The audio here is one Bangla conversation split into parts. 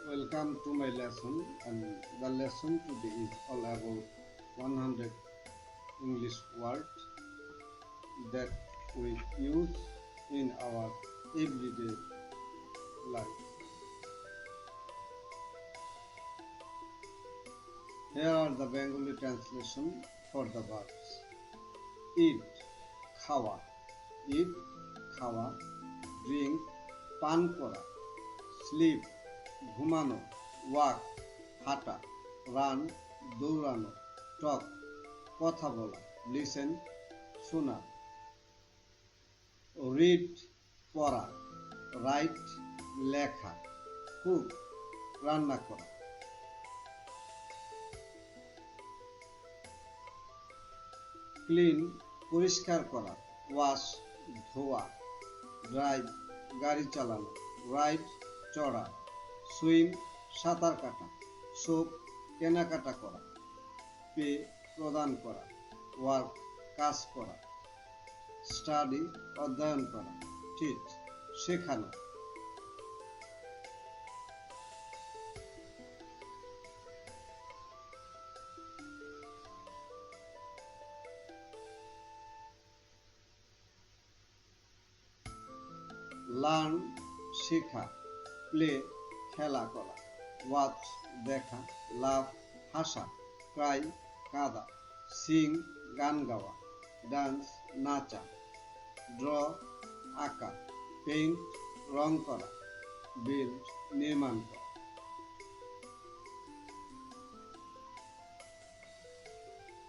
Welcome to my lesson, and the lesson today is all about 100 English words that we use in our everyday life. Here are the Bengali translation for the verbs. Eat, খাওয়া, eat, খাওয়া, drink, পান করা, sleep, ঘুমানো, walk, হাঁটা, run, দৌড়ানো, talk, কথা বলা, listen, শোনা, read, পড়া, write, লেখা, cook, রান্না করা। ক্লিন, পরিষ্কার করা, ওয়াশ, ধোয়া, ড্রাইভ, গাড়ি চালানো, রাইড, চড়া, সুইম, সাঁতার কাটা, শোপ, কেনাকাটা করা, পে, প্রদান করা, ওয়ার্ক, কাজ করা, স্টাডি, অধ্যয়ন করা, টিচ, শেখানো। লার্ন, শেখা, প্লে, খেলা করা, ওয়াচ, দেখা, লাভ, হাসা, ক্রাই, কাঁদা, সিং, গান গাওয়া, ডান্স, নাচা, ড্র, আঁকা, পেইন্ট, রং করা, বিল্ড, নির্মাণ করা।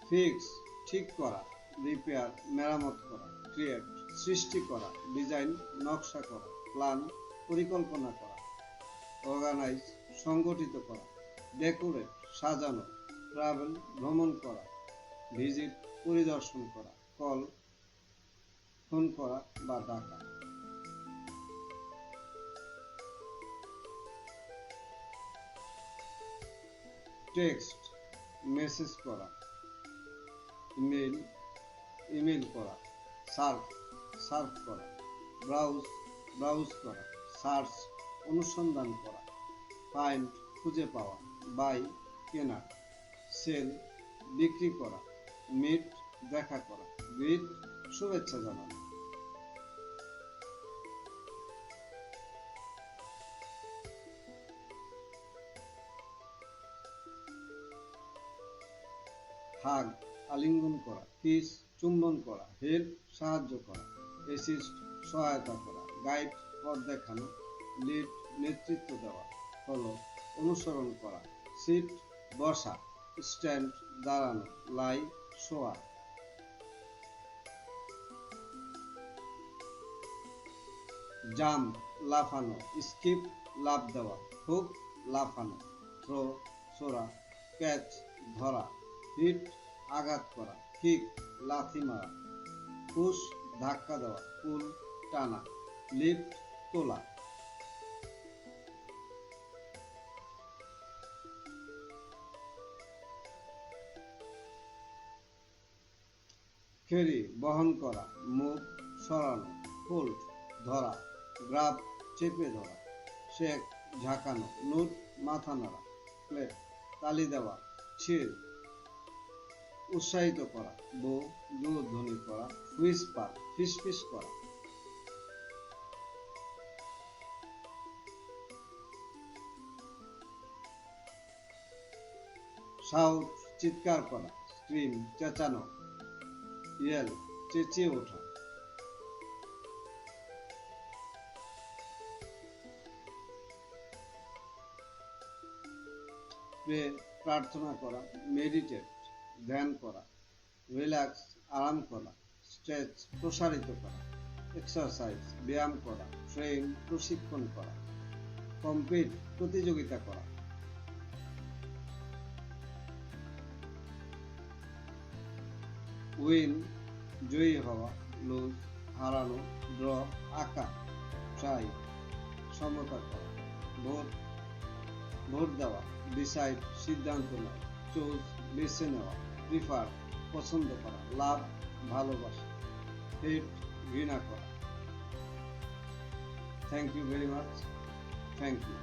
ফিক্স, ঠিক করা, রিপেয়ার, মেরামত করা, ক্রিয়েট, সৃষ্টি করা, ডিজাইন, নকশা করা, প্ল্যান, পরিকল্পনা করা, অর্গানাইজ, সংগঠিত করা, ডেকোরেট, সাজানো, ট্রাভেল, ভ্রমণ করা, ভিজিট, পরিদর্শন করা, কল, ফোন করা বা ডাকা। টেক্সট, মেসেজ করা, ইমেল, ইমেল করা, সার্চ করা, ব্রাউজ করা, সার্চ, অনুসন্ধান করা, ফাইন্ড, খুঁজে পাওয়া, বাই, কেনা, সেল, বিক্রি করা, মিট, দেখা করা, গ্রিট, শুভেচ্ছা জানানো। হাগ, আলিঙ্গন করা, কিস, চুম্বন করা, হেল্প, সাহায্য করা, অ্যাসিস্ট, সহায়তা করা, গাইড, পথ দেখানো, লিড, নেতৃত্ব দেওয়া, ফলো, অনুসরণ করা, সিট, বসা, স্ট্যান্ড, দাঁড়ানো, লাই, শোয়া। জাম্প, লাফানো, স্কিপ, লাফ দেওয়া, হুক, লাফানো, থ্রো, ছোড়া, ক্যাচ, ধরা, হিট, আঘাত করা, কিক, লাথি মারা, পুশ, ধাক্কা দেওয়া, পুল, টানা, লিফট, তোলা। ক্যারি, বহন করা, মুভ, সরানো, হোল্ড, ধরা, গ্রাব, চেপে ধরা, শেক, ঝাঁকানো, নুট, মাথা নাড়া, প্লেট, তালি দেওয়া, ছিঁড়, উৎসাহিত করা, বো, দূরধ্বনি করা, হুইসপার, ফিসফিস করা। শাউট, চিৎকার করা, স্ক্রিম, চেঁচানো, ইয়েল, চেঁচিয়ে ওঠা। প্রে, প্রার্থনা করা, মেডিটেট, ধ্যান করা, রিল্যাক্স, আরাম করা, স্ট্রেচ, প্রসারিত করা, এক্সারসাইজ, ব্যায়াম করা, ট্রেন, প্রশিক্ষণ করা, কম্পিট, প্রতিযোগিতা করা। উইন, জয়ী হওয়া, লুজ, হারানো, ড্র, আঁকা, ট্রাই, সমতা করা, ভোট, ভোট দেওয়া, ডিসাইড, সিদ্ধান্ত নেওয়া, চুজ, বেছে নেওয়া, প্রিফার, পছন্দ করা, লাভ, ভালোবাসা, হেট, ঘৃণা করা। Thank you very much. Thank you.